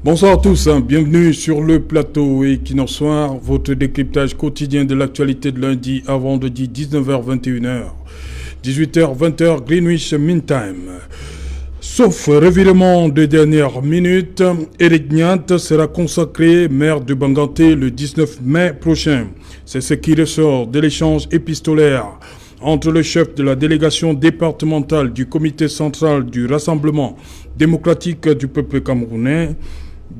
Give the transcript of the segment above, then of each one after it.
Bonsoir à tous, bienvenue sur le plateau Equinox Soir, votre décryptage quotidien de l'actualité de lundi à vendredi 19h-21h, 18h-20h Greenwich Mean Time. Sauf revirement de dernière minute, Éric Niat sera consacré maire de Banganté le 19 mai prochain. C'est ce qui ressort de l'échange épistolaire entre le chef de la délégation départementale du comité central du Rassemblement démocratique du peuple camerounais,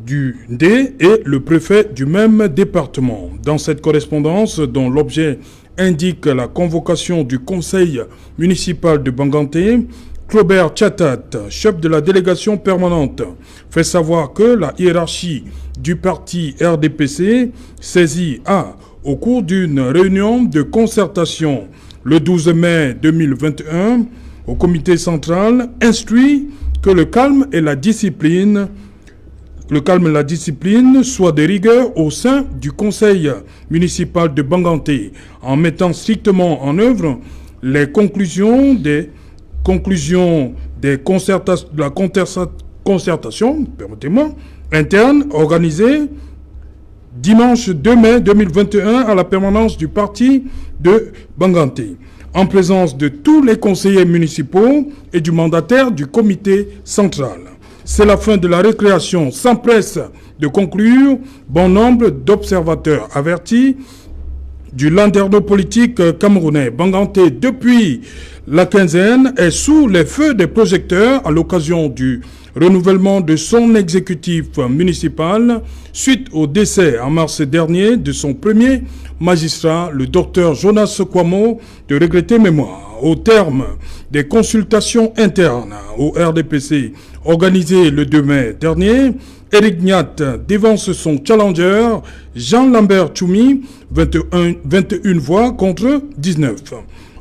du D, et le préfet du même département. Dans cette correspondance, dont l'objet indique la convocation du conseil municipal de Banganté, Claubert Tchatat, chef de la délégation permanente, fait savoir que la hiérarchie du parti RDPC saisie a, au cours d'une réunion de concertation le 12 mai 2021, au comité central, instruit que le calme et la discipline soient de rigueur au sein du conseil municipal de Banganté, en mettant strictement en œuvre les conclusions de la concertation interne organisée dimanche 2 mai 2021 à la permanence du parti de Banganté, en présence de tous les conseillers municipaux et du mandataire du comité central. C'est la fin de la récréation, s'empresse de conclure bon nombre d'observateurs avertis du landerneau politique camerounais. Banganté, depuis la quinzaine, est sous les feux des projecteurs à l'occasion du renouvellement de son exécutif municipal suite au décès en mars dernier de son premier magistrat, le docteur Jonas Kwamo, de regrettée mémoire. Au terme des consultations internes au RDPC organisées le 2 mai dernier, Éric Niat dévance son challenger Jean-Lambert Tchoumi, 21 voix contre 19.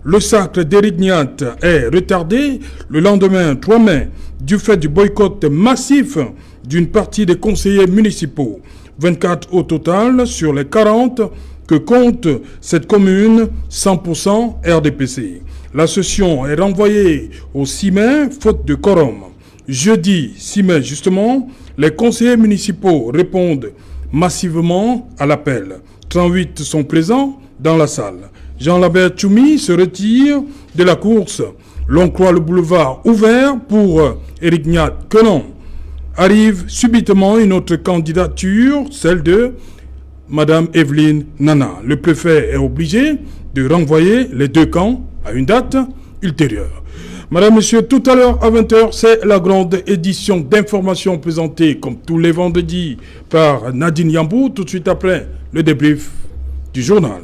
Le sacre d'Éric Niat est retardé le lendemain 3 mai du fait du boycott massif d'une partie des conseillers municipaux. 24 au total sur les 40 que compte cette commune 100% RDPC. La session est renvoyée au 6 mai, faute de quorum. Jeudi 6 mai, justement, les conseillers municipaux répondent massivement à l'appel. 38 sont présents dans la salle. Jean-Lambert Tchoumi se retire de la course. L'on croit le boulevard ouvert pour Éric Niat que non. Arrive subitement une autre candidature, celle de Madame Evelyne Nana. Le préfet est obligé de renvoyer les deux camps à une date ultérieure. Madame, Monsieur, tout à l'heure à 20h, c'est la grande édition d'information présentée comme tous les vendredis par Nadine Yambou, tout de suite après le débrief du journal.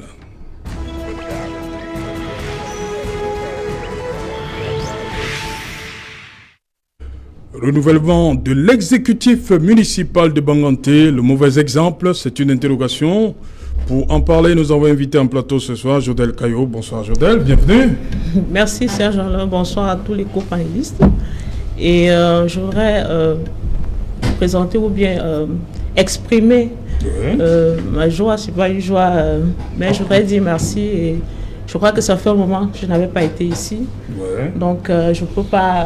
Renouvellement de l'exécutif municipal de Banganté, le mauvais exemple, c'est une interrogation. Pour en parler, nous avons invité en plateau ce soir Jodel Caillot. Bonsoir Jodel, bienvenue. Merci Serge Alain, bonsoir à tous les co-panélistes. Et je voudrais présenter ou bien exprimer ma joie, c'est pas une joie, mais je voudrais dire merci. Et je crois que ça fait un moment que je n'avais pas été ici. Donc je ne peux pas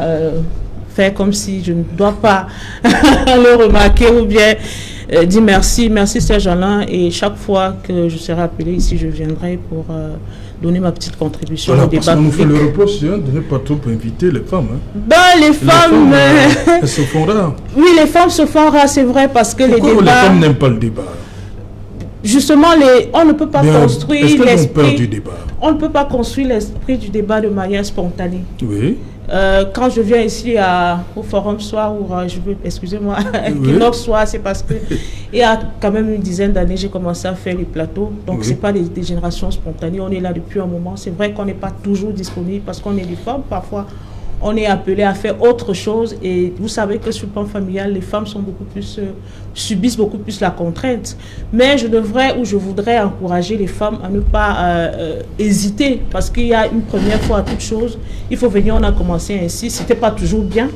faire comme si je ne dois pas le remarquer ou bien dire merci. Merci Serge Alain, et chaque fois que je serai appelé ici, je viendrai pour donner ma petite contribution au débat. Parce qu'on nous fait le reproche de ne pas trop inviter les femmes. Les femmes elles se font rares. Oui, les femmes se font rares, c'est vrai, parce que pourquoi les débats... les femmes n'aiment pas le débat? Justement, on ne peut pas construire l'esprit du débat. On ne peut pas construire l'esprit du débat de manière spontanée. Oui. Quand je viens ici au Forum Soir, ou excusez-moi, Equinox Soir, c'est parce que il y a quand même une dizaine d'années, j'ai commencé à faire les plateaux. Donc, c'est pas des générations spontanées. On est là depuis un moment. C'est vrai qu'on n'est pas toujours disponible parce qu'on est des femmes. Parfois, on est appelé à faire autre chose, et vous savez que sur le plan familial, les femmes sont beaucoup plus, subissent beaucoup plus la contrainte. Mais je voudrais encourager les femmes à ne pas hésiter, parce qu'il y a une première fois à toute chose. Il faut venir, on a commencé ainsi, c'était pas toujours bien.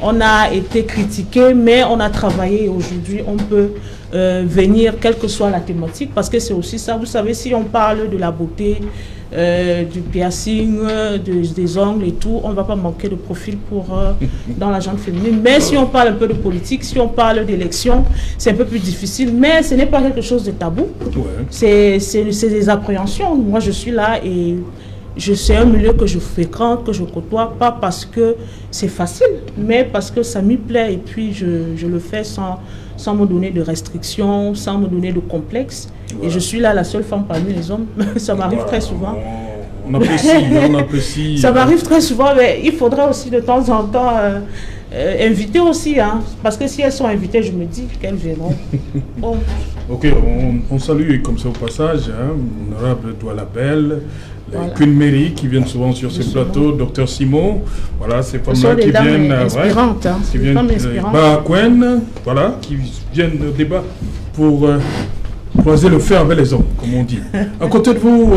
On a été critiqué, mais on a travaillé, et aujourd'hui on peut venir, quelle que soit la thématique, parce que c'est aussi ça. Vous savez, si on parle de la beauté, du piercing, des ongles et tout, on ne va pas manquer de profil dans la gente féminine. Mais si on parle un peu de politique, si on parle d'élection, c'est un peu plus difficile. Mais ce n'est pas quelque chose de tabou. Ouais. C'est des appréhensions. Moi, je suis là et c'est un milieu que je fréquente, que je côtoie, pas parce que c'est facile, mais parce que ça m'y plaît. Et puis, je le fais sans me donner de restrictions, sans me donner de complexes. Voilà. Et je suis là la seule femme parmi les hommes. Ça m'arrive très souvent. On apprécie. Ça m'arrive très souvent, mais il faudrait aussi de temps en temps inviter aussi. Hein, parce que si elles sont invitées, je me dis qu'elles viendront. Bon. Ok, on salue comme ça au passage, hein, honorable Douala Belle, les Queen Mary qui viennent souvent sur ce plateau, Dr Simon, voilà, ces femmes-là qui viennent, inspirantes, hein, qui viennent voilà, qui viennent au débat pour croiser le fer avec les hommes, comme on dit. À côté de vous,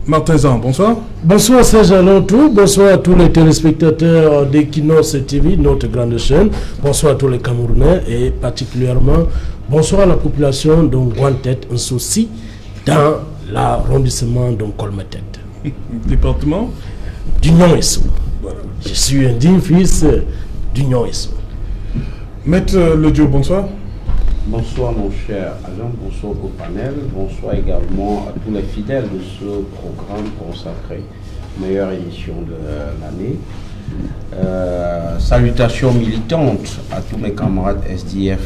Martin Zan, bonsoir. Bonsoir Serge Alontou, bonsoir à tous les téléspectateurs d'Equinox TV, notre grande chaîne. Bonsoir à tous les Camerounais et particulièrement bonsoir à la population de Guantet, un souci dans l'arrondissement de Colmetet. Département d'Union Essou. Voilà. Je suis un digne fils d'Union Essou. Maître Ledio, bonsoir. Bonsoir mon cher Alain, bonsoir au panel, bonsoir également à tous les fidèles de ce programme consacré, meilleure édition de l'année. Salutations militantes à tous mes camarades SDF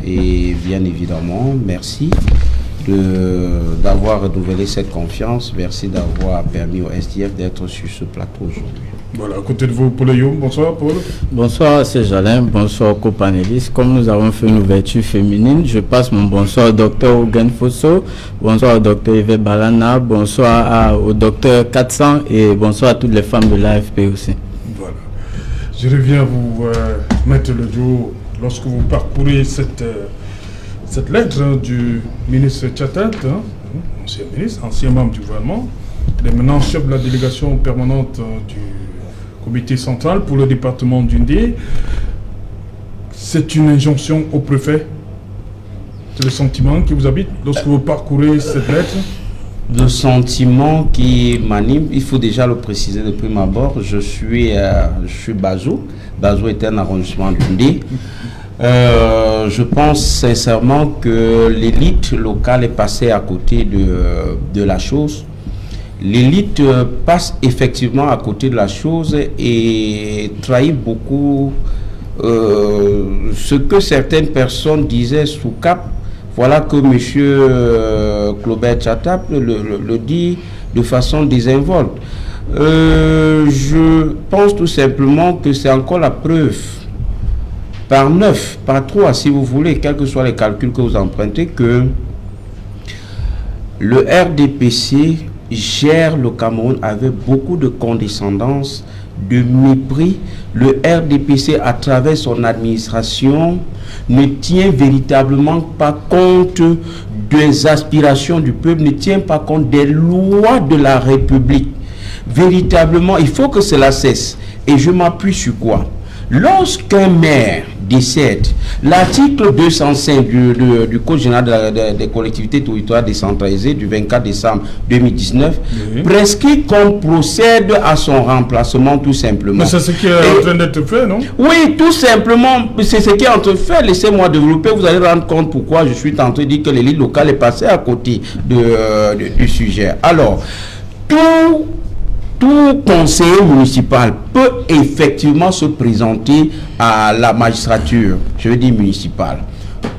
et bien évidemment, merci d'avoir renouvelé cette confiance, merci d'avoir permis au SDF d'être sur ce plateau aujourd'hui. Voilà, à côté de vous, Paul Youm. Bonsoir, Paul. Bonsoir, c'est Jalin. Bonsoir, co-panélistes. Comme nous avons fait une ouverture féminine, je passe mon bonsoir au docteur Ougen Fosso, bonsoir au docteur Yves Balana, bonsoir au docteur 400 et bonsoir à toutes les femmes de l'AFP aussi. Voilà. Je reviens à vous, Maître Ledio, lorsque vous parcourez cette lettre du ministre Tchatat, ancien ministre, ancien membre du gouvernement, et maintenant chef de la délégation permanente du comité central pour le département d'Undé, c'est une injonction au préfet. C'est le sentiment qui vous habite lorsque vous parcourez cette lettre? Le sentiment qui m'anime, il faut déjà le préciser de prime abord, je suis Bazou. Bazou est un arrondissement d'Undé. Je pense sincèrement que l'élite locale est passée à côté de la chose. L'élite passe effectivement à côté de la chose et trahit beaucoup ce que certaines personnes disaient sous cap. Voilà que M. Claubert Tchatap le dit de façon désinvolte. Je pense tout simplement que c'est encore la preuve, par 9, par 3 si vous voulez, quels que soient les calculs que vous empruntez, que le RDPC gère le Cameroun avec beaucoup de condescendance, de mépris. Le RDPC, à travers son administration, ne tient véritablement pas compte des aspirations du peuple, ne tient pas compte des lois de la République. Véritablement, il faut que cela cesse. Et je m'appuie sur quoi? Lorsqu'un maire décède, l'article 205 du Code général des collectivités territoriales décentralisées du 24 décembre 2019 prescrit qu'on procède à son remplacement tout simplement. Mais c'est ce qui est en train d'être fait, non? Oui, tout simplement, c'est ce qui est en train de faire. Laissez-moi développer, vous allez rendre compte pourquoi je suis en train de dire que l'élite locale est passée à côté du sujet. Alors, tout conseiller municipal peut effectivement se présenter à la magistrature, je veux dire municipale.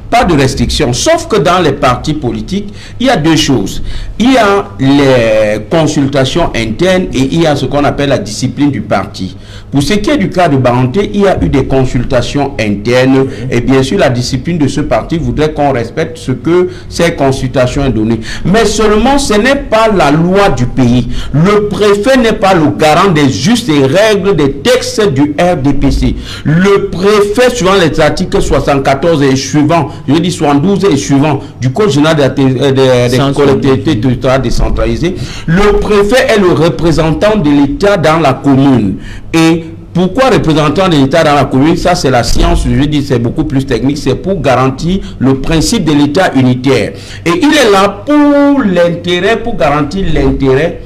Pas de restriction, sauf que dans les partis politiques, il y a deux choses. Il y a les consultations internes et il y a ce qu'on appelle la discipline du parti. Pour ce qui est du cas de Baranté, il y a eu des consultations internes et bien sûr la discipline de ce parti voudrait qu'on respecte ce que ces consultations ont donné. Mais seulement ce n'est pas la loi du pays. Le préfet n'est pas le garant des justes règles des textes du RDPC. Le préfet, suivant les articles 74 et suivants, je dis 72 et suivant du Code général des collectivités territoriales décentralisées, le préfet est le représentant de l'État dans la commune. Et Pourquoi représentant de l'État dans la commune? Ça, c'est la science, je dis, c'est beaucoup plus technique. C'est pour garantir le principe de l'État unitaire. Et il est là pour l'intérêt, pour garantir l'intérêt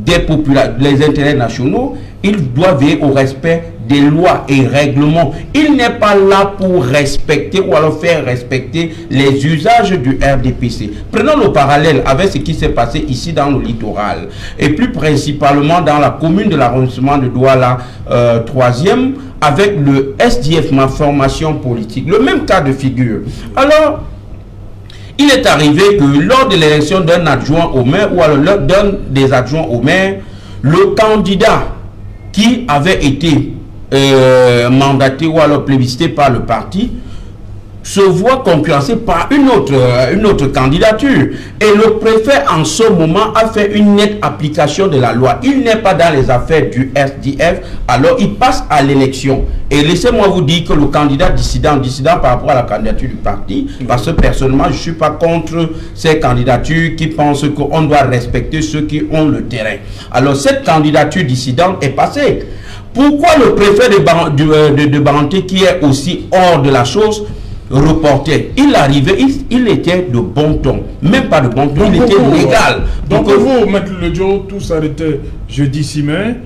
des populations, les intérêts nationaux. Il doit veiller au respect des lois et règlements. Il n'est pas là pour respecter ou alors faire respecter les usages du RDPC. Prenons le parallèle avec ce qui s'est passé ici dans le littoral et plus principalement dans la commune de l'arrondissement de Douala 3e avec le SDF, ma formation politique. Le même cas de figure. Alors, il est arrivé que lors de l'élection d'un adjoint au maire ou alors d'un des adjoints au maire, le candidat qui avait été mandaté ou alors plébiscité par le parti se voit concurrencé par une autre candidature. Et le préfet en ce moment a fait une nette application de la loi. Il n'est pas dans les affaires du SDF, alors il passe à l'élection. Et laissez-moi vous dire que le candidat dissident par rapport à la candidature du parti, parce que personnellement je ne suis pas contre ces candidatures qui pensent qu'on doit respecter ceux qui ont le terrain. Alors cette candidature dissidente est passée. Pourquoi le préfet de Baranté, qui est aussi hors de la chose, reportait? Il arrivait, il était de bon ton, même pas de bon ton, il était légal. Donc vous, Maître Ledjo, tout s'arrêtait jeudi 6 mai,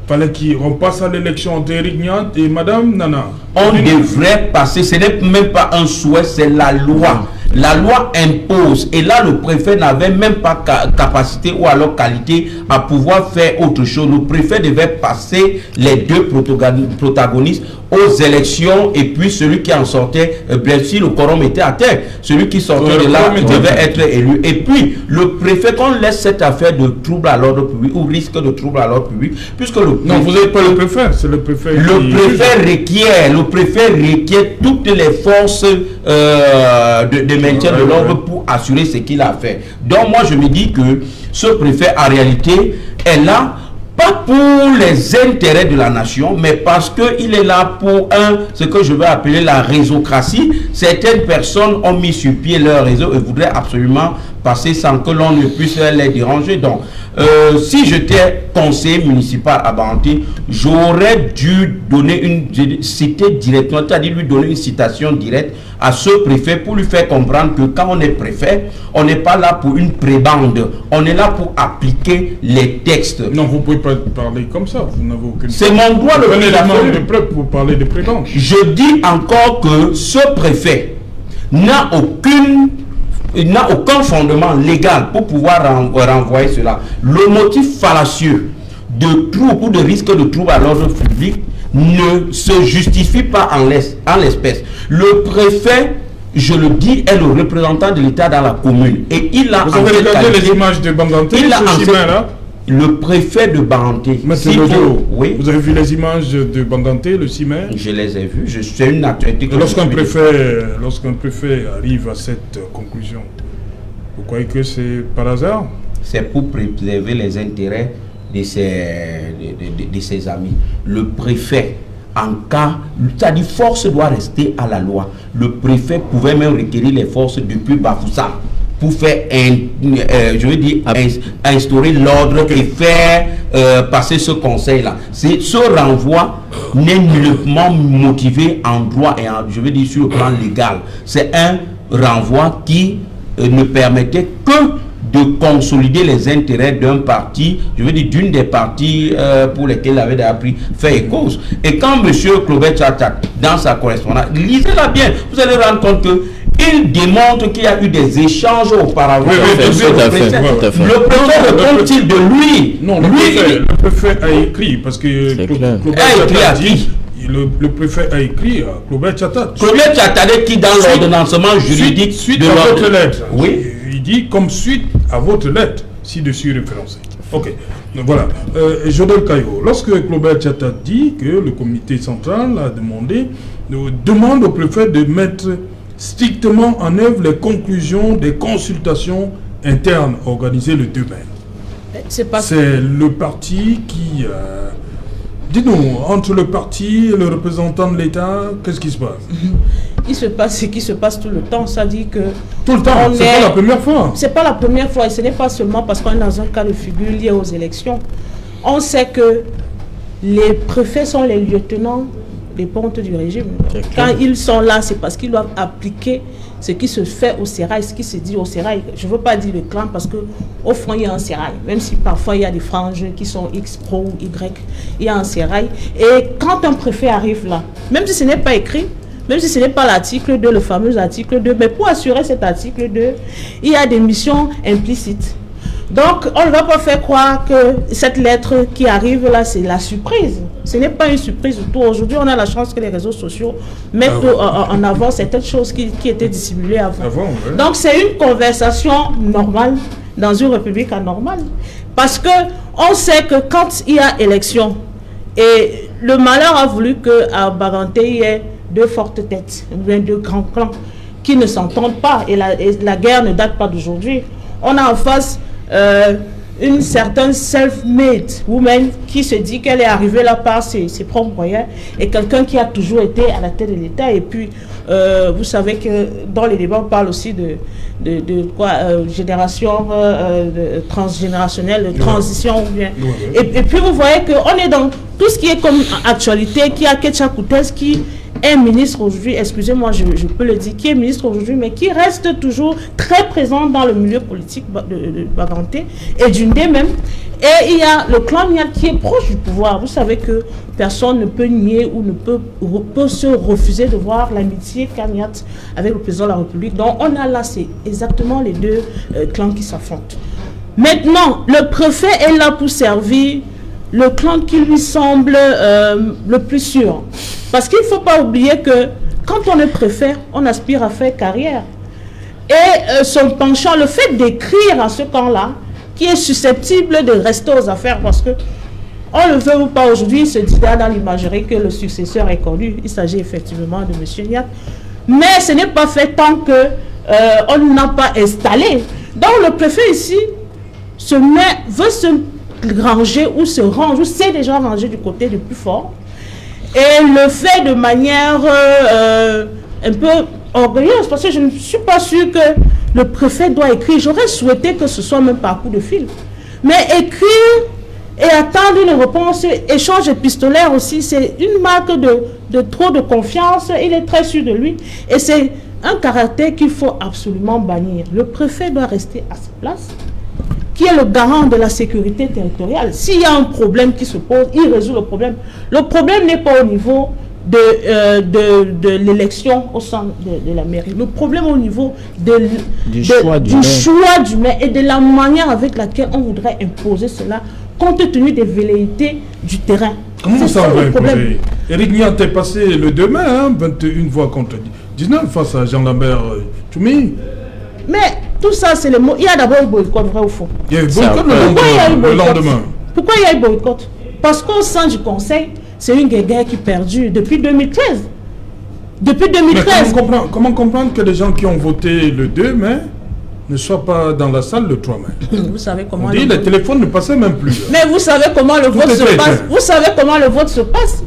fallait qu'on passe à l'élection entre Eric Niat et Madame Nana. On devrait passer, ce n'est même pas un souhait, c'est la loi. La loi impose, et là le préfet n'avait même pas capacité ou alors qualité à pouvoir faire autre chose. Le préfet devait passer les deux protagonistes aux élections, et puis celui qui en sortait, bien sûr le quorum était à terre, celui qui sortait de là devait être élu. Et puis le préfet, qu'on laisse cette affaire de trouble à l'ordre public ou risque de trouble à l'ordre public, puisque le préfet, non, vous n'êtes pas le préfet, c'est le préfet. Le préfet requiert toutes les forces de maintien de l'ordre pour assurer ce qu'il a fait. Donc moi je me dis que ce préfet en réalité est là pas pour les intérêts de la nation, mais parce qu'il est là pour ce que je vais appeler la réseaucratie. Certaines personnes ont mis sur pied leur réseau et voudraient absolument passer sans que l'on ne puisse les déranger. Donc, si j'étais conseiller municipal à Baranté, j'aurais dû citer directement, c'est-à-dire lui donner une citation directe à ce préfet pour lui faire comprendre que quand on est préfet, on n'est pas là pour une prébande, on est là pour appliquer les textes. Non, vous ne pouvez pas parler comme ça, vous n'avez aucune... C'est mon droit le plus de preuves pour parler de prébande. Je dis encore que ce préfet n'a aucun fondement légal pour pouvoir renvoyer cela. Le motif fallacieux de trouble ou de risque de trouble à l'ordre public ne se justifie pas en l'espèce. Le préfet, je le dis, est le représentant de l'État dans la commune. Et il a... Vous avez regardé les images de Banganté, là? Le préfet de Baranté. Oui. Vous avez vu les images de Banganté le 6 mai? Je les ai vues. C'est une actualité. Lorsqu'un préfet arrive à cette conclusion, vous croyez que c'est par hasard? C'est pour préserver les intérêts de ses amis. Le préfet, en cas, c'est-à-dire force doit rester à la loi. Le préfet pouvait même requérir les forces depuis Bafoussam pour faire, instaurer l'ordre et faire passer ce conseil-là. Ce renvoi n'est nullement motivé en droit et sur le plan légal. C'est un renvoi qui ne permettait que de consolider les intérêts d'un parti, d'une des parties pour lesquelles il avait appris fait et cause. Et quand M. Claubert Tchatak, dans sa correspondance, lisez-la bien, vous allez rendre compte que il démontre qu'il y a eu des échanges auparavant. Le préfet répond-il de lui? Non, le préfet a écrit, parce que le préfet a écrit à Claubert Tchatak. Claubert Tchatak qui, dans l'ordonnancement juridique suite de à votre lettre. Oui. Il dit comme suite à votre lettre, ci-dessus référencé. Ok, donc voilà. Jodel Kayo, lorsque Claubert Tchatak dit que le comité central a demande au préfet de mettre strictement en œuvre les conclusions des consultations internes organisées le 2 mai. C'est le parti qui... Dites-nous, entre le parti et le représentant de l'État, qu'est-ce qui se passe? Il se passe ce qui se passe tout le temps. Ça dit que... Tout le temps, c'est pas la première fois. C'est pas la première fois et ce n'est pas seulement parce qu'on est dans un cas de figure lié aux élections. On sait que les préfets sont les lieutenants des pontes du régime. Quand ils sont là, c'est parce qu'ils doivent appliquer ce qui se fait au sérail, ce qui se dit au sérail. Je ne veux pas dire le clan parce qu'au fond, il y a un sérail. Même si parfois, il y a des franges qui sont X, pro ou Y, il y a un sérail. Et quand un préfet arrive là, même si ce n'est pas écrit, même si ce n'est pas l'article 2, le fameux article 2, mais pour assurer cet article 2, il y a des missions implicites. Donc, on ne va pas faire croire que cette lettre qui arrive là, c'est la surprise. Ce n'est pas une surprise du tout. Aujourd'hui, on a la chance que les réseaux sociaux mettent en avant certaines choses qui étaient dissimulées avant. Ouais. Donc, c'est une conversation normale dans une république anormale. Parce qu'on sait que quand il y a élection, et le malheur a voulu qu'à Baganté, il y ait deux fortes têtes, bien deux grands clans qui ne s'entendent pas. Et la guerre ne date pas d'aujourd'hui. On a en face une certaine self-made woman qui se dit qu'elle est arrivée là par ses propres moyens et quelqu'un qui a toujours été à la tête de l'État. Et puis, vous savez que dans les débats, on parle aussi de génération transgénérationnelle, de transition. Ou bien. Et puis, vous voyez qu'on est dans tout ce qui est comme actualité, qui a Ketcha Koutès qui est ministre aujourd'hui, excusez-moi, je peux le dire, qui est ministre aujourd'hui, mais qui reste toujours très présent dans le milieu politique de Baganté et d'Undé même. Et il y a le clan Niat qui est proche du pouvoir. Vous savez que personne ne peut nier ou ne peut se refuser de voir l'amitié qu'a Niat avec le président de la République. Donc on a là, c'est exactement les deux clans qui s'affrontent. Maintenant, le préfet est là pour servir le clan qui lui semble le plus sûr. Parce qu'il ne faut pas oublier que quand on est préfet, on aspire à faire carrière. Et son penchant, le fait d'écrire à ce camp-là, qui est susceptible de rester aux affaires, parce que on le veut ou pas aujourd'hui, il se dit dans l'imagerie que le successeur est connu. Il s'agit effectivement de M. Niat. Mais ce n'est pas fait tant qu'on n'a pas installé. Donc le préfet ici veut se ranger ou se range, ou s'est déjà rangé du côté du plus fort, et le fait de manière un peu orgueilleuse, parce que je ne suis pas sûre que le préfet doit écrire. J'aurais souhaité que ce soit même par coup de fil. Mais écrire et attendre une réponse, échange épistolaire aussi, c'est une marque de trop de confiance. Il est très sûr de lui. Et c'est un caractère qu'il faut absolument bannir. Le préfet doit rester à sa place, qui est le garant de la sécurité territoriale. S'il y a un problème qui se pose, il résout le problème. Le problème n'est pas au niveau de l'élection au sein de la mairie. Le problème au niveau du choix du maire et de la manière avec laquelle on voudrait imposer cela, compte tenu des velléités du terrain. Comment ça va imposer? Éric Niat est passé le 2 mai, 21 voix contre 19 face à Jean-Lambert Tchoumi. Mais tout ça, c'est le mot. Il y a d'abord eu boycott, vrai ou faux? Il y a eu boycott le lendemain. Pourquoi il y a eu boycott? Parce qu'au sein du conseil, c'est une guerre qui perdure depuis 2013. Depuis 2013. Mais comment comprendre que les gens qui ont voté le 2 mai ne soient pas dans la salle le 3 mai? Vous savez comment les téléphones ne passaient même plus. Mais vous savez comment le vote se passe. Vous savez comment le vote se passe.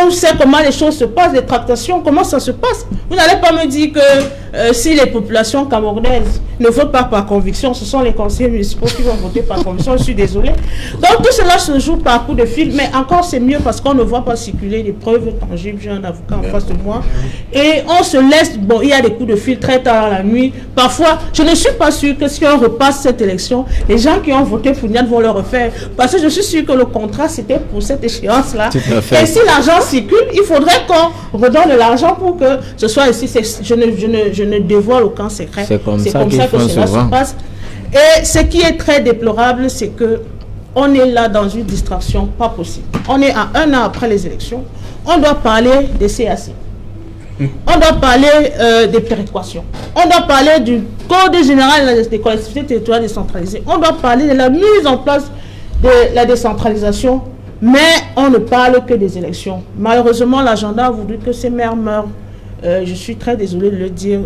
On sait comment les choses se passent, les tractations, comment ça se passe. Vous n'allez pas me dire que si les populations camerounaises ne votent pas par conviction, ce sont les conseillers municipaux qui vont voter par conviction, je suis désolée. Donc tout cela se joue par coup de fil, mais encore c'est mieux parce qu'on ne voit pas circuler des preuves tangibles. J'ai un avocat en face de moi. Et on se laisse, bon, il y a des coups de fil très tard la nuit. Parfois, je ne suis pas sûre que si on repasse cette élection, les gens qui ont voté pour Niat vont le refaire. Parce que je suis sûre que le contrat, c'était pour cette échéance-là. Et si l'argent circule, il faudrait qu'on redonne de l'argent pour que ce soit ici. Je ne dévoile aucun secret. C'est comme ça que cela se passe. Et ce qui est très déplorable, c'est que on est là dans une distraction pas possible. On est à 1 an après les élections. On doit parler des CAC. On doit parler des péréquations. On doit parler du Code général des collectivités territoriales décentralisées. On doit parler de la mise en place de la décentralisation. Mais on ne parle que des élections. Malheureusement, l'agenda a voulu que ces maires meurent. Je suis très désolée de le dire.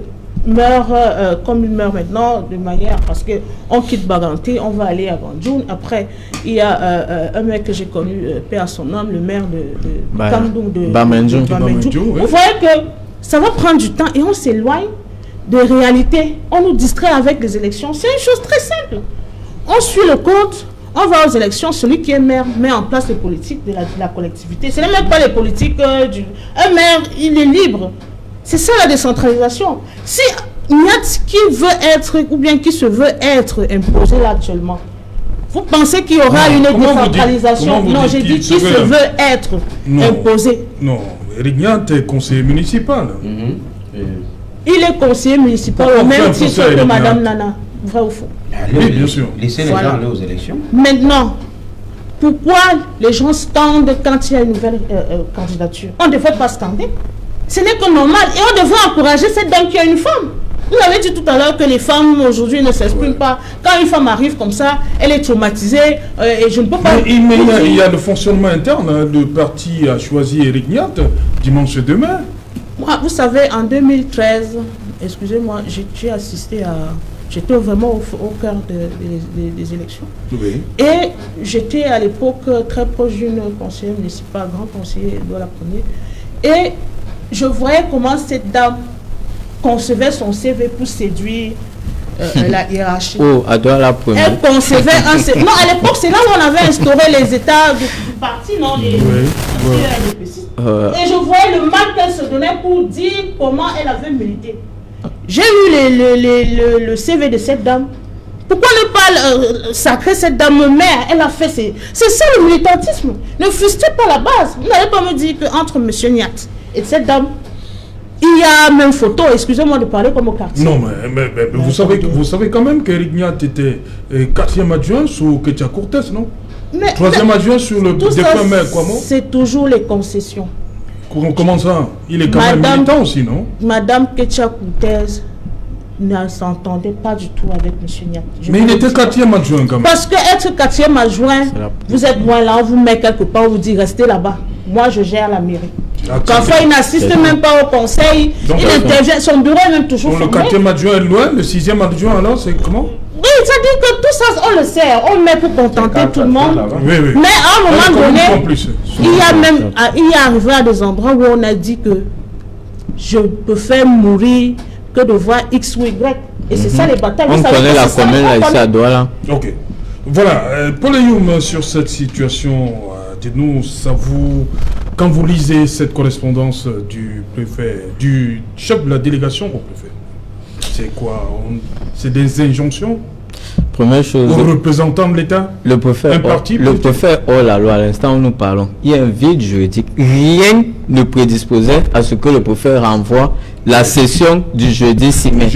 Meurent comme ils meurent maintenant, de manière parce qu'on quitte Baganté, on va aller à Bandjoun. Après, il y a un mec que j'ai connu, paix à son nom, le maire de Kamdoum de Bamendjoun. Vous voyez que ça va prendre du temps et on s'éloigne des réalités. On nous distrait avec les élections. C'est une chose très simple. On suit le code. on va aux élections, celui qui est maire met en place les politiques de la collectivité. Ce n'est même pas les politiques un maire, il est libre. C'est ça la décentralisation. Si Niat qui veut être, ou bien qui se veut être imposé là actuellement, vous pensez qu'il y aura une décentralisation? Non, j'ai dit qui se veut être imposé. Non, Éric Niat est conseiller municipal. Il est conseiller municipal au même titre que Madame Nana. Vrai ou faux? Oui, bien sûr. Laissez les gens aller aux élections. Maintenant, pourquoi les gens scandent quand il y a une nouvelle candidature? On ne devrait pas scander. Ce n'est que normal. Et on devrait encourager cette dame qui a une femme. Vous avez dit tout à l'heure que les femmes aujourd'hui ne s'expriment pas. Quand une femme arrive comme ça, elle est traumatisée et je ne peux pas... Mais il y a le fonctionnement interne. Le parti a choisi Éric Niat dimanche demain. Moi, vous savez, en 2013, excusez-moi, j'ai assisté à... J'étais vraiment au cœur des élections. Oui. Et j'étais à l'époque très proche d'une conseillère municipale, grand conseiller de la première. Et je voyais comment cette dame concevait son CV pour séduire la hiérarchie. Oh, à toi la première. Elle concevait un CV. Non, à l'époque, c'est là où on avait instauré les états du parti, non, les Et je voyais le mal qu'elle se donnait pour dire comment elle avait milité. J'ai lu le CV de cette dame. Pourquoi ne pas sacrer cette dame mère? Elle a fait c'est ça le militantisme. Ne frustrez pas la base. Vous n'allez pas me dire qu'entre M. Niat et cette dame, il y a même photo. Excusez-moi de parler comme au quartier. Non, mais vous savez quand même qu'Éric Niat était 4e adjoint sous Ketia Cortés, non? 3e adjoint sur le défunt maire Kouamo. C'est toujours les concessions. Comment ça? Il est quand même militant aussi, non? Madame Ketia Cortés ne s'entendait pas du tout avec M. Niat. Mais il était 4e adjoint quand même. Parce que être 4e adjoint, vous êtes loin là, on vous met quelque part, on vous dit restez là-bas. Moi, je gère la mairie. Parfois, il n'assiste même pas au conseil. Donc, il intervient, son bureau est même toujours fermé. Le 4e adjoint est loin, le 6e adjoint alors, c'est comment? Oui, c'est-à-dire que tout ça, on le sait, on met pour contenter tout le monde. Oui. Mais à un moment donné, il y a arrivé à des endroits où on a dit que je peux faire mourir que de voir X ou Y. Et c'est ça les batailles. On connaît la commune là, ici à Douala. Ok. Voilà, Paul Ayoum, sur cette situation, dites-nous, quand vous lisez cette correspondance du préfet, du chef de la délégation au préfet, c'est quoi? C'est des injonctions? Première chose, aux représentants de l'État? Le préfet hors la loi, à l'instant où nous parlons, il y a un vide juridique. Rien ne prédisposait à ce que le préfet renvoie la session du jeudi 6 mai.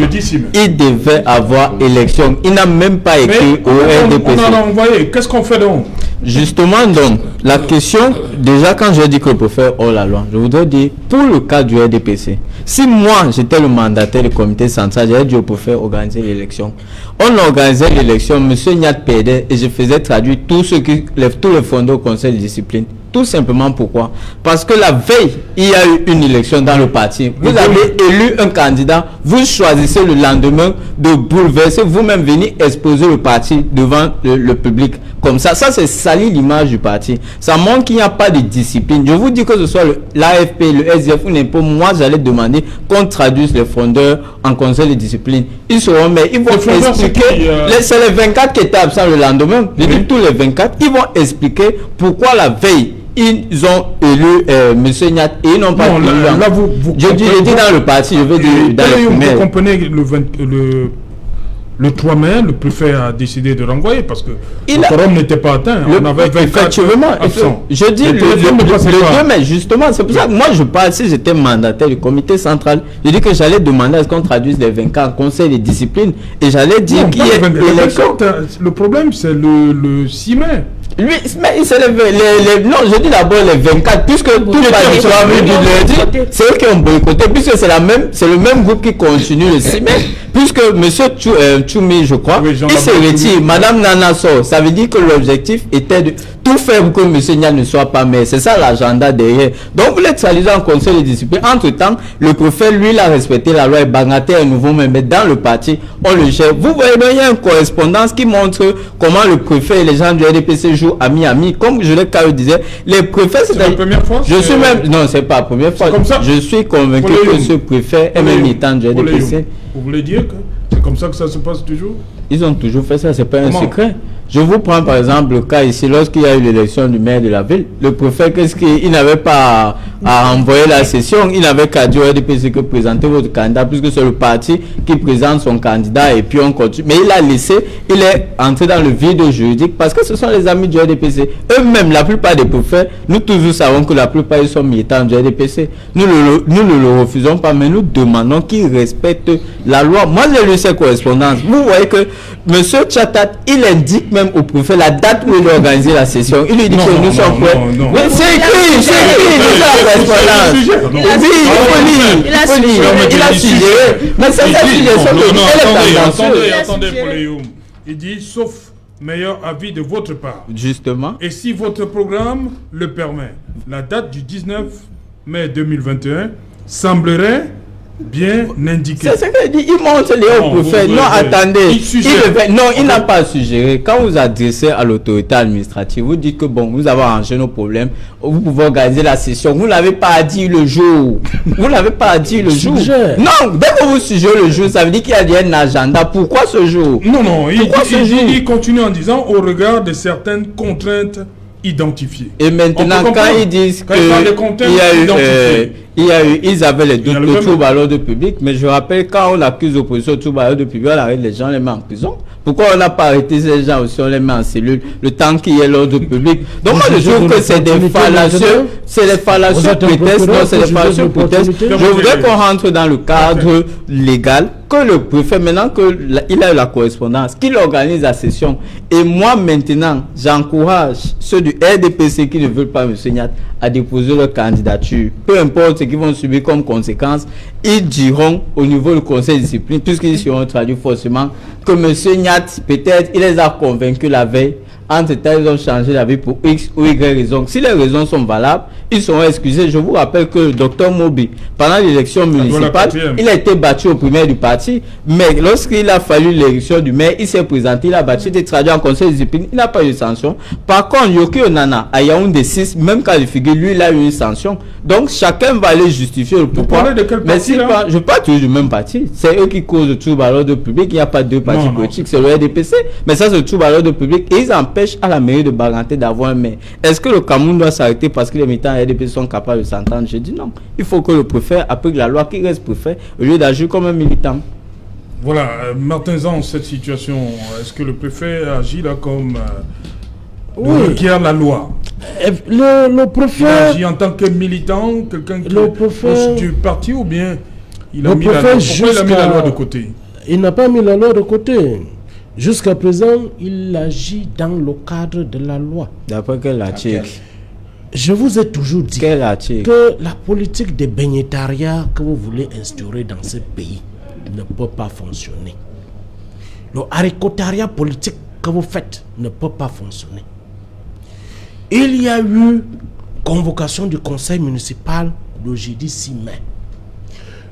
Il devait avoir élection. Il n'a même pas écrit au RDPC. On en a envoyé. Qu'est-ce qu'on fait donc? Justement, donc, la question, déjà quand j'ai dit que le préfet hors la loi, je voudrais dire, pour le cas du RDPC, si moi j'étais le mandataire du comité central, j'avais dit au préfet organiser l'élection. On organisait l'élection, M. Niat perdait et je faisais traduire tous les fondés au conseil de discipline. Tout simplement pourquoi? Parce que la veille, il y a eu une élection dans le parti. Vous avez élu un candidat, vous choisissez le lendemain de bouleverser, vous-même venir exposer le parti devant le public. Comme ça, c'est salir l'image du parti. Ça montre qu'il n'y a pas de discipline. Je vous dis que ce soit l'AFP, le SDF ou n'importe, moi j'allais demander qu'on traduise les fondeurs en conseil de discipline. Ils seront, mais ils vont expliquer, c'est les 24 qui étaient absents le lendemain, tous les 24, ils vont expliquer pourquoi la veille, ils ont élu M. Niat et ils n'ont pas élu. Je dis dans le parti, je veux dire dans vous comprenez le 3 mai, le préfet a décidé de renvoyer parce que le quorum n'était pas atteint. On avait 24 absents. Je dis le 2 mai, justement, c'est pour ça que moi je parle, si j'étais mandataire du comité central, je dis que j'allais demander à ce qu'on traduise les 24 conseils de discipline et j'allais dire qu'il y a élection. Le problème, c'est le 6 mai. Lui, mais c'est non, je dis d'abord les 24, puisque tous les partis sont venus du lundi, c'est eux qui ont boycotté, puisque c'est le même groupe qui continue le 6 mai, puisque M. Tchoumi, je crois, il se retire, Mme Nana sort. Ça veut dire que l'objectif était de tout faire pour que M. Niat ne soit pas maire. C'est ça l'agenda derrière. Donc vous l'êtes salisé en conseil de discipline. Entre-temps, le préfet, lui, il a respecté la loi et bangaté un nouveau membre. Mais dans le parti, on le gère. Vous voyez, il y a une correspondance qui montre comment le préfet et les gens du RDPC jouent ami-ami. Comme je l'ai disais, les préfets, c'est la première fois. Je suis même... Non, c'est pas la première fois. Comme ça. Je suis convaincu que ce préfet est même militant du RDPC. Vous voulez dire que c'est comme ça que ça se passe toujours? Ils ont toujours fait ça, c'est pas un secret. Je vous prends par exemple le cas ici, lorsqu'il y a eu l'élection du maire de la ville, le préfet, qu'est-ce qu'il n'avait pas à envoyer la session, il n'avait qu'à dire au RDPC que présentez votre candidat, puisque c'est le parti qui présente son candidat et puis on continue. Mais il a laissé, il est entré dans le vide juridique parce que ce sont les amis du RDPC. Eux-mêmes, la plupart des préfets, nous toujours savons que la plupart ils sont militants du RDPC. Nous ne le refusons pas, mais nous demandons qu'ils respectent la loi. Moi, j'ai lu ces correspondances. Vous voyez que M. Tchatat, il indique même au préfet la date où il a organisé la session. Il lui dit que nous sommes prêts. Mais c'est écrit, la correspondance. Il a suggéré. Mais c'est ça suggéré. Attendez, Poléum. Il dit, sauf meilleur avis de votre part. Justement. Et si votre programme le permet, la date du 19 mai 2021 semblerait bien indiquée. C'est ce qu'il dit. Il montre les hauts préfets. Non, attendez. Il n'a pas suggéré. Quand vous adressez à l'autorité administrative, vous dites que bon, nous avons arrangé nos problèmes. Vous pouvez organiser la session. Vous ne l'avez pas dit le jour. Vous ne l'avez pas dit le jour. Non, dès que vous suggérez le jour, ça veut dire qu'il y a un agenda. Pourquoi ce jour? Non. Il continue en disant au regard de certaines contraintes identifiées. Et maintenant, quand ils disent ils avaient les doutes de troubles à l'ordre public, mais je rappelle, quand on accuse l'opposition de troubles à l'ordre public, on arrête les gens, on les met en prison. Pourquoi on n'a pas arrêté ces gens aussi, on les met en cellule, le temps qu'il y ait l'ordre public? Donc moi je trouve que c'est des fallacieux, prétextes. Je voudrais qu'on rentre dans le cadre légal, que le préfet, maintenant qu'il a eu la correspondance, qu'il organise la session. Et moi maintenant, j'encourage ceux du RDPC qui ne veulent pas M. Niat à déposer leur candidature. Peu importe ce qu'ils vont subir comme conséquence, ils diront au niveau du conseil de discipline, puisqu'ils seront traduits forcément, que M. Niat, peut-être, il les a convaincus la veille. Entre-temps, ils ont changé la vie pour X ou Y raison. Si les raisons sont valables, ils seront excusés. Je vous rappelle que le docteur Mobi, pendant l'élection municipale, il a été battu au primaire du parti, mais lorsqu'il a fallu l'élection du maire, il s'est présenté, il a battu, il était traduit en conseil de discipline, il n'a pas eu de sanction. Par contre, Yoki Onana, à Yaoundé 6, même cas de figure, lui, il a eu une sanction. Donc, chacun va aller justifier le pourquoi. Vous parlez de quel parti, là? Je parle toujours du même parti. C'est eux qui causent le trouble à l'ordre public. Il n'y a pas deux partis politiques, c'est le RDPC. Mais ça, c'est le trouble à l'ordre public. Et ils empêchent à la mairie de Baganté d'avoir un maire. Est-ce que le Cameroun doit s'arrêter parce que les militants RDP sont capables de s'entendre? Je dis non. Il faut que le préfet applique la loi, qui reste préfet au lieu d'agir comme un militant. Voilà, Martin Zan, cette situation, est-ce que le préfet agit là comme qui a la loi? Le préfet... Il agit en tant que militant, quelqu'un qui est proche du parti, ou bien il a mis la loi de côté? Il n'a pas mis la loi de côté. Jusqu'à présent, il agit dans le cadre de la loi. D'après quel article? Je vous ai toujours dit que la politique de baignetariat que vous voulez instaurer dans ce pays ne peut pas fonctionner. Le haricotariat politique que vous faites ne peut pas fonctionner. Il y a eu convocation du conseil municipal le jeudi 6 mai.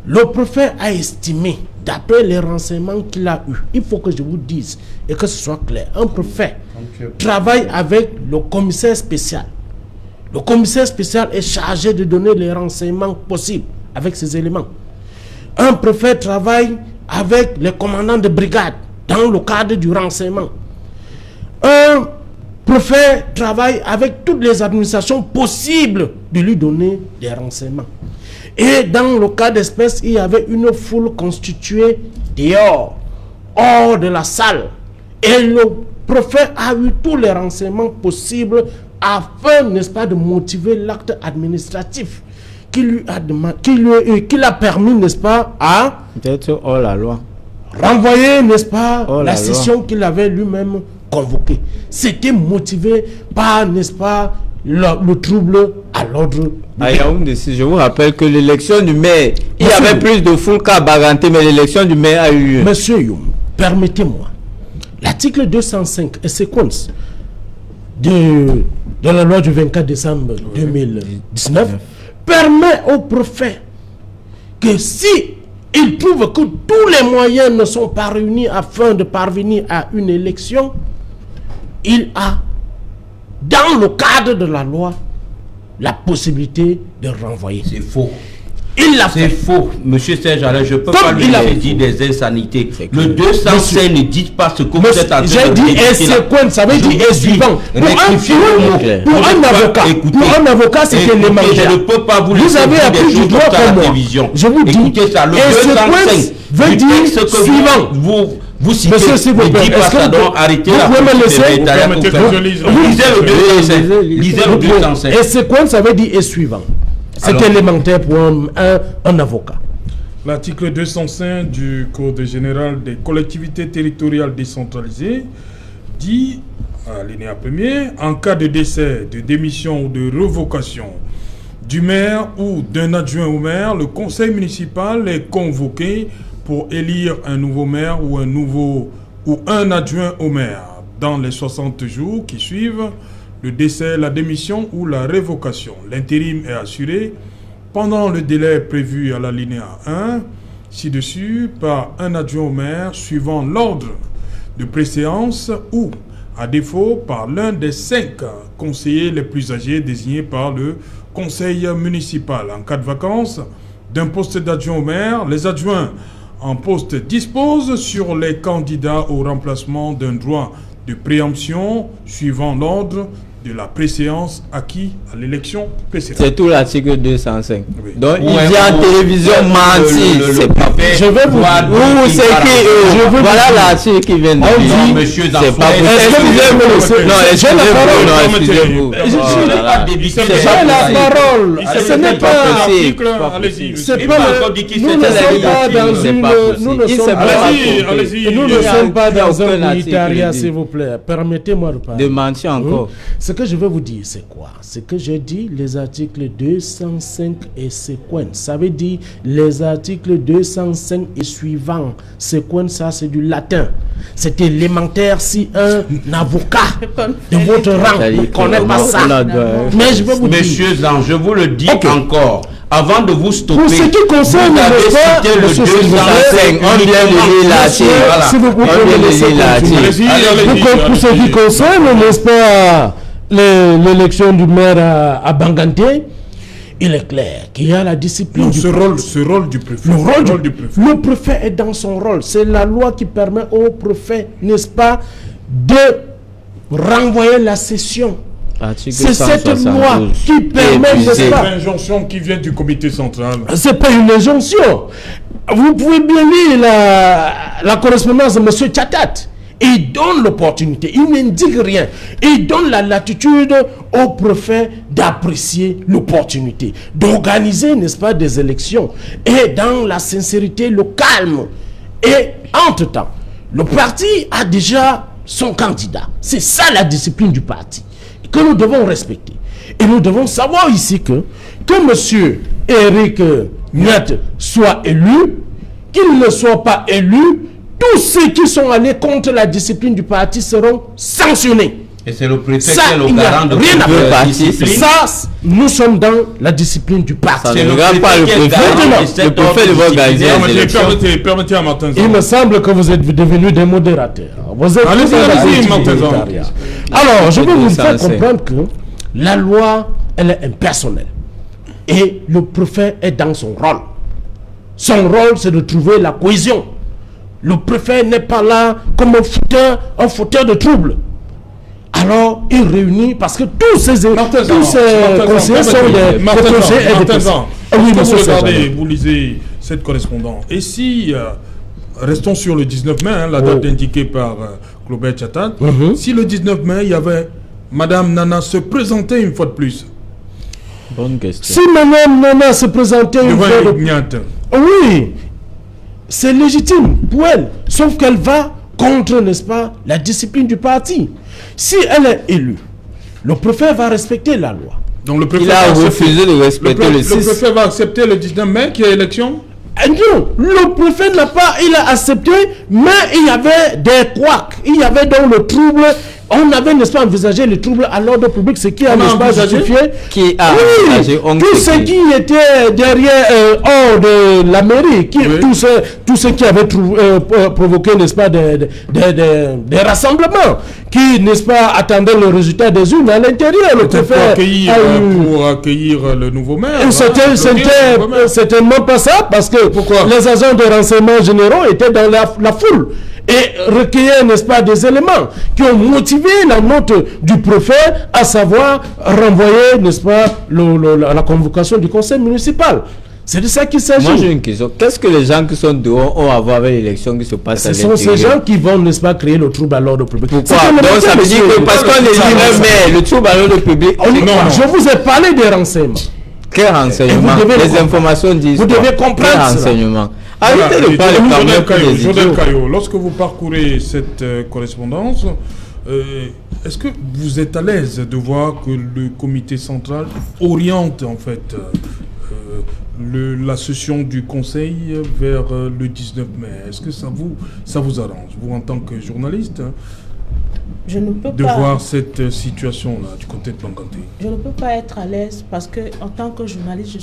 Le préfet a estimé, d'après les renseignements qu'il a eus, il faut que je vous dise et que ce soit clair, un préfet travaille avec le commissaire spécial. Le commissaire spécial est chargé de donner les renseignements possibles avec ces éléments. Un préfet travaille avec les commandants de brigade dans le cadre du renseignement. Un préfet travaille avec toutes les administrations possibles de lui donner des renseignements. Et dans le cas d'espèce, il y avait une foule constituée dehors, hors de la salle. Et le préfet a eu tous les renseignements possibles afin, n'est-ce pas, de motiver l'acte administratif qui lui a permis, n'est-ce pas, à peut-être hors la loi, renvoyer, n'est-ce pas, la session qu'il avait lui-même convoquée. C'était motivé par, n'est-ce pas, le trouble à l'ordre. Je vous rappelle que l'élection du maire, il y avait plus de foule qu'à Baganté, mais l'élection du maire a eu lieu. Monsieur Youm, permettez-moi, l'article 205 et séquence de la loi du 24 décembre 2019 permet au préfet que si il trouve que tous les moyens ne sont pas réunis afin de parvenir à une élection, il a, dans le cadre de la loi, la possibilité de renvoyer. C'est faux. Il l'a C'est fait. faux, monsieur Serge Alain, je ne peux Comme pas lui il a laisser fait. dire des insanités. Le 205 ne dit pas ce que vous êtes en train de J'ai dit dire. et sequence, ça veut dire et suivant. Pour un avocat, c'est élémentaire. Je ne peux pas vous Vous laisser avez dire appris des du choses droit comme ça à comme la moi. télévision. Je vous dis, Écoutez ça, le et sequence 205 veut du dire texte que suivant. vous citez, Monsieur, s'il vous plaît, ne dit pas est-ce que ça, vous donc pouvez- arrêtez vous la pouvez me politique laisser- des Italiens Permettez pour que faire. je lise. Lisez le 205. Lisez le 205. Et sequence, ça veut dire et suivant. C'est Alors. élémentaire pour un avocat. L'article 205 du Code général des collectivités territoriales décentralisées dit, à l'alinéa 1er, en cas de décès, de démission ou de révocation du maire ou d'un adjoint au maire, le conseil municipal est convoqué pour élire un nouveau maire ou un adjoint au maire dans les 60 jours qui suivent le décès, la démission ou la révocation. L'intérim est assuré pendant le délai prévu à l'alinéa 1, ci-dessus, par un adjoint au maire suivant l'ordre de préséance ou, à défaut, par l'un des 5 conseillers les plus âgés désignés par le conseil municipal. En cas de vacance d'un poste d'adjoint au maire, les adjoints en poste disposent sur les candidats au remplacement d'un droit de préemption suivant l'ordre de la préséance acquis à l'élection précédente. C'est tout l'article 205. Oui. Donc, il Ouais, vient en télévision mentir. C'est pas vrai. Je vais vous Ou c'est qui voilà l'article qui vient de On dire. dit, monsieur C'est Zanfou, pas vrai. est-ce que vous voulez me laisser- Non, J'ai la parole. excusez-vous. Non, excusez-vous. Je n'ai Voilà. pas débuté. C'est J'ai pas la possible. parole. Il Ce s'est n'est mis pas. l'article, pas allez-y. possible. C'est Il pas m'a le- encore dit qu'il nous ne s'était sommes pas législatif, dans c'est une. pas possible. Nous ne Il sommes s'est pas. pas Allez-y, trompé. allez-y. Et nous Il ne y a- sommes pas il y a dans aucun un article militaria, dit. s'il vous plaît. Permettez-moi de parler. De mentir encore. Ce que je veux vous dire, c'est quoi? C'est que j'ai dit les articles 205 et séquence. Ça veut dire les articles 205 et suivants. Séquence, ça c'est du latin. C'est élémentaire si un avocat de votre rang ne connaît pas ça. Mais je veux vous dire. Monsieur Zan, je vous le dis Ok. encore, avant de vous stopper, Pour ce qui concerne vous avez le sport, cité le monsieur 205, on vient de lire l'article. Voilà. Si vous On pouvez vient me de laisser lire l'article. continuer. Allez-y, Pour ce qui concerne, n'est-ce pas, l'élection du maire à Banganté, il est clair qu'il y a la discipline Non, du ce rôle du préfet. Le rôle du préfet. Le préfet est dans son rôle. C'est la loi qui permet au préfet, n'est-ce pas, de renvoyer la session. Article C'est cette 172. loi qui permet, n'est-ce Épuisé. pas, L'injonction qui vient du comité central. c'est pas une injonction. Vous pouvez bien lire la correspondance de M. Tchatat. Il donne l'opportunité, il n'indique rien. Il donne la latitude au préfet d'apprécier l'opportunité, d'organiser, n'est-ce pas, des élections. Et dans la sincérité, le calme. Et entre-temps, le parti a déjà son candidat. C'est ça la discipline du parti que nous devons respecter. Et nous devons savoir ici que M. Eric Niat soit élu, qu'il ne soit pas élu, tous ceux qui sont allés contre la discipline du parti seront sanctionnés. Et c'est le préfet Ça, qui est le il n'y a garant de rien à toute faire. discipline. Ça, nous sommes dans la discipline du parti. Ça C'est ne le regarde pas le préfet qui est préfet. garant de Le cette préfet de ordre votre gardien. disciplinaire. des élections. Permettez à Martin Il me semble que vous êtes devenus des modérateurs. Vous êtes Allez-y, tous dans la allez-y, politique Martin du Zan. militaria. Alors, je veux vous faire 205. comprendre que la loi, elle est impersonnelle. Et le préfet est dans son rôle. Son rôle, c'est de trouver la cohésion. Le préfet n'est pas là comme un fauteur de troubles. Alors, il réunit, parce que tous ces conseillers sont des conseillers et des personnes. Oui, Quand vous monsieur regardez, Serge. vous lisez cette correspondance. Et si, restons sur le 19 mai, la date indiquée par Claubert Tchatat, si le 19 mai, il y avait Madame Nana se présenter une fois de plus Bonne question. Si Mme Nana se présentait une devant fois de... Ignat, Oui, c'est légitime pour elle. Sauf qu'elle va contre, n'est-ce pas, la discipline du parti. Si elle est élue, le préfet va respecter la loi. donc le préfet Il a va accepter- refusé de respecter le le 6. préfet va accepter le 19 mai qui est élection. Non, le préfet n'a pas, il a accepté, mais il y avait des couacs, il y avait donc le trouble on avait, n'est-ce pas, envisagé les troubles à l'ordre public, ce qui a, n'est-ce pas, justifié. Qui a oui, tout ce qui était derrière, hors de la mairie, tout ce qui avait provoqué, n'est-ce pas, des rassemblements, qui, n'est-ce pas, attendaient le résultat des urnes à l'intérieur. Le préfet pour accueillir le nouveau maire. C'était certainement pas ça, parce que les agents de renseignement généraux étaient dans la foule et recueillaient, n'est-ce pas, des éléments qui ont motivé la note du préfet, à savoir renvoyer, n'est-ce pas, la convocation du conseil municipal. C'est de ça qu'il s'agit. Moi j'ai une question. Qu'est-ce que les gens qui sont dehors ont à voir avec l'élection qui se passe à l'intérieur? Ce sont ces gens qui vont, n'est-ce pas, créer le trouble à l'ordre public. Pourquoi? Donc ça veut dire que parce qu'on est libre, mais le trouble à l'ordre public... Non, je vous ai parlé des renseignements. Quel renseignement? Les informations disent... Vous devez comprendre quel renseignement? Arrêtez de parler quand même pour les idiots. Caillot, lorsque vous parcourez cette correspondance, est-ce que vous êtes à l'aise de voir que le comité central oriente en fait la session du conseil vers le 19 mai? Est-ce que ça vous arrange, vous en tant que journaliste, je ne peux de pas voir cette situation-là du côté de Banganté? Je ne peux pas être à l'aise parce que en tant que journaliste,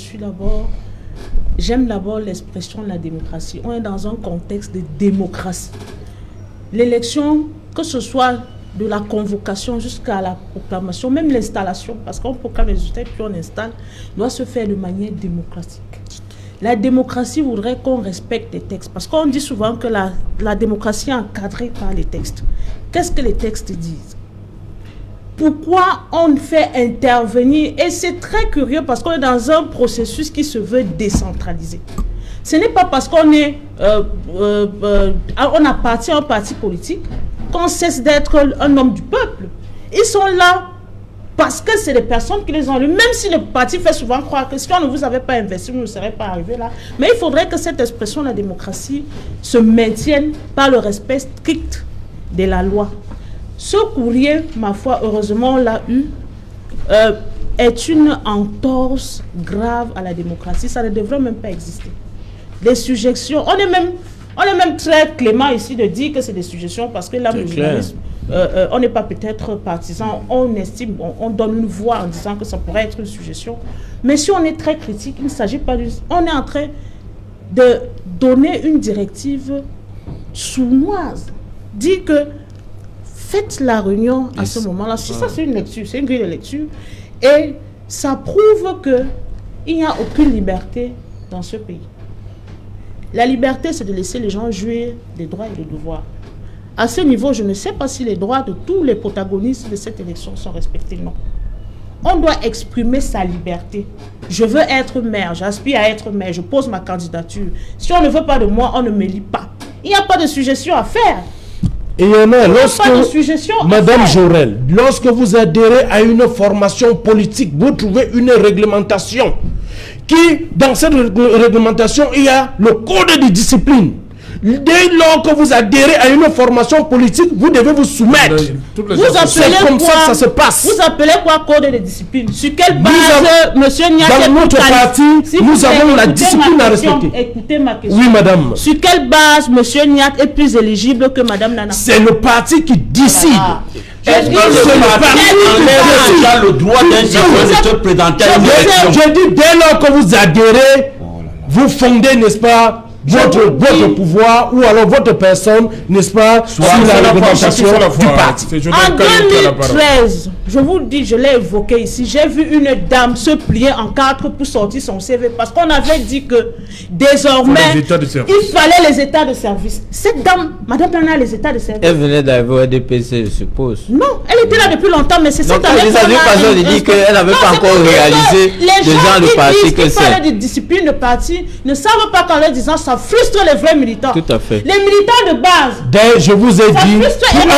j'aime d'abord l'expression de la démocratie. On est dans un contexte de démocratie. L'élection, que ce soit de la convocation jusqu'à la proclamation, même l'installation, parce qu'on proclame les résultats et puis on installe, doit se faire de manière démocratique. La démocratie voudrait qu'on respecte les textes, parce qu'on dit souvent que la démocratie est encadrée par les textes. Qu'est-ce que les textes disent? Pourquoi on fait intervenir? Et c'est très curieux parce qu'on est dans un processus qui se veut décentralisé. Ce n'est pas parce qu'on appartient à un parti politique qu'on cesse d'être un homme du peuple. Ils sont là parce que c'est les personnes qui les ont élus. Même si le parti fait souvent croire que si on ne vous avait pas investi, vous ne serez pas arrivé là. Mais il faudrait que cette expression de la démocratie se maintienne par le respect strict de la loi. Ce courrier, ma foi, heureusement, on l'a eu, est une entorse grave à la démocratie. Ça ne devrait même pas exister. Les suggestions, on est même très clément ici de dire que c'est des suggestions parce que là, le journalisme, on n'est pas peut-être partisan, on estime, on donne une voix en disant que ça pourrait être une suggestion. Mais si on est très critique, il ne s'agit pas d'une... On est en train de donner une directive sournoise. Dit que faites la réunion à ce moment-là. Ça, c'est une lecture, c'est une grille de lecture. Et ça prouve qu'il n'y a aucune liberté dans ce pays. La liberté, c'est de laisser les gens jouir des droits et des devoirs. À ce niveau, je ne sais pas si les droits de tous les protagonistes de cette élection sont respectés. Non. On doit exprimer sa liberté. Je veux être maire, j'aspire à être maire, je pose ma candidature. Si on ne veut pas de moi, on ne me lit pas. Il n'y a pas de suggestion à faire. Et il y en a, Madame Jorel, lorsque vous adhérez à une formation politique, vous trouvez une réglementation qui, dans cette réglementation, il y a le code de discipline. Dès lors que vous adhérez à une formation politique, vous devez vous soumettre. C'est comme ça que ça se passe. Vous appelez quoi code de discipline? Sur quelle base, monsieur Niat, dans notre parti, nous avons la discipline à respecter. Écoutez ma question. Oui, madame. Sur quelle base monsieur Niat est plus éligible que madame Nana? C'est le parti qui décide. Est-ce que le parti enlève déjà le droit d'un citoyen de se présenter à une élection? Je dis, dès lors que vous adhérez, vous fondez, n'est-ce pas, votre pouvoir ou alors votre personne, n'est-ce pas, sur la réglementation du parti. En 2013, je vous dis, je l'ai évoqué ici, j'ai vu une dame se plier en quatre pour sortir son CV parce qu'on avait dit que désormais, il fallait les états de service. Cette dame, madame Nana, a les états de service. Elle venait d'arriver au DPC, je suppose. Non, elle était là depuis longtemps, mais c'est cette année. Donc, façon de dire qu'elle n'avait pas encore réalisé le genre de parti que c'est. Les gens qui parlent de discipline de parti ne savent pas qu'en leur disant ça frustre les vrais militants. Tout à fait. Les militants de base. Je vous ai dit,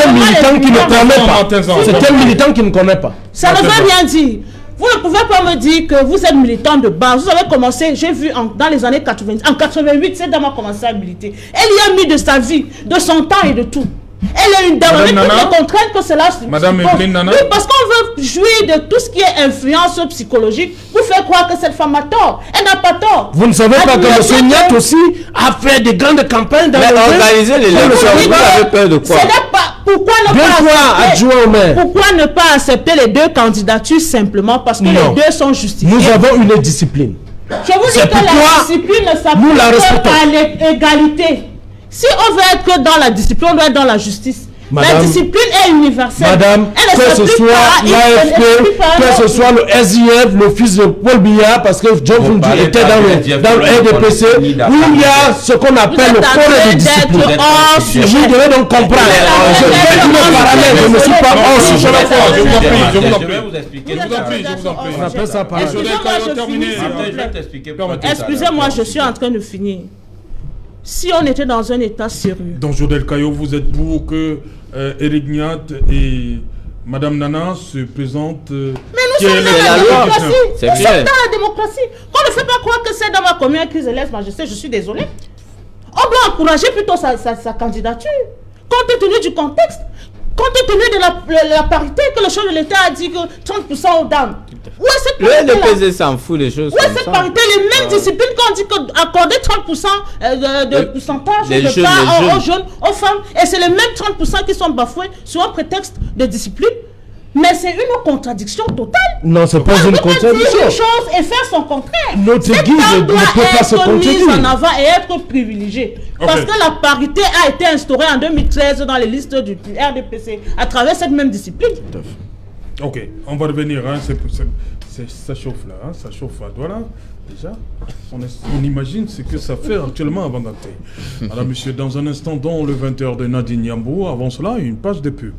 un militant qui ne connaît pas. C'est un militant qui ne connaît pas. Ça ne veut rien dire. Vous ne pouvez pas me dire que vous êtes militant de base. Vous avez commencé, j'ai vu dans les années 80, en 88, cette dame a commencé à militer. Elle y a mis de sa vie, de son temps et de tout. Elle est une dame avec toutes les contraintes que cela suppose. Madame Evelyne Nana. Oui, parce qu'on veut jouir de tout ce qui est influence psychologique pour faire croire que cette femme a tort. Elle n'a pas tort. Vous ne savez pas que M. Niat aussi a fait des grandes campagnes dans organiser l'élection. Vous avez peur de quoi? Ce n'est pas Pourquoi ne pas accepter les deux candidatures simplement parce que les deux sont justifiées? Nous avons une discipline. Je vous dis que la discipline ne s'applique pas à l'égalité. Si on veut être que dans la discipline, on doit être dans la justice. Madame, la discipline est universelle. Madame, que ce soit l'AFP, que ce soit le SIF, le fils de Paul Biya, parce que John Fundi était dans le RDPC, où il y a ce qu'on appelle le code de discipline. Vous devez donc comprendre. Je fais une parallèle, je ne suis pas hors sujet. Je vais vous expliquer. Je vous en prie. On appelle ça parallèle. Excusez-moi, je suis en train de finir. Si on était dans un état sérieux. Donc, Jodel Kayo, vous êtes pour que Eric Niat et Madame Nana se présentent. Mais nous sommes dans la démocratie. Nous sommes dans la démocratie. Qu'on ne fait pas croire que c'est dans ma commune qui se laisse majesté. Je suis désolé. On doit encourager plutôt sa candidature. Compte tenu du contexte, compte tenu de la parité que le chef de l'État a dit que 30% aux dames. Ouais, cette parité. Le PZ s'en fout des choses. Ouais, cette parité, les mêmes disciplines qu'on dit qu'accorder 30% de pourcentage de part aux jeunes, aux femmes, et c'est les mêmes 30% qui sont bafoués sur un prétexte de discipline. Mais c'est une contradiction totale. Non, c'est pas une contradiction. Dire une chose et faire son contraire. Notre guide ne peut pas se contredire. Mise en avant et être privilégiée. Parce que la parité a été instaurée en 2013 dans les listes du RDPC à travers cette même discipline. Ok, on va revenir. Hein. Ça chauffe là, hein. Ça chauffe à Douala. Déjà, on imagine ce que ça fait actuellement à Banganté. Madame, monsieur, dans un instant, dans le 20h de Nadine Yambou, avant cela, une page de pub.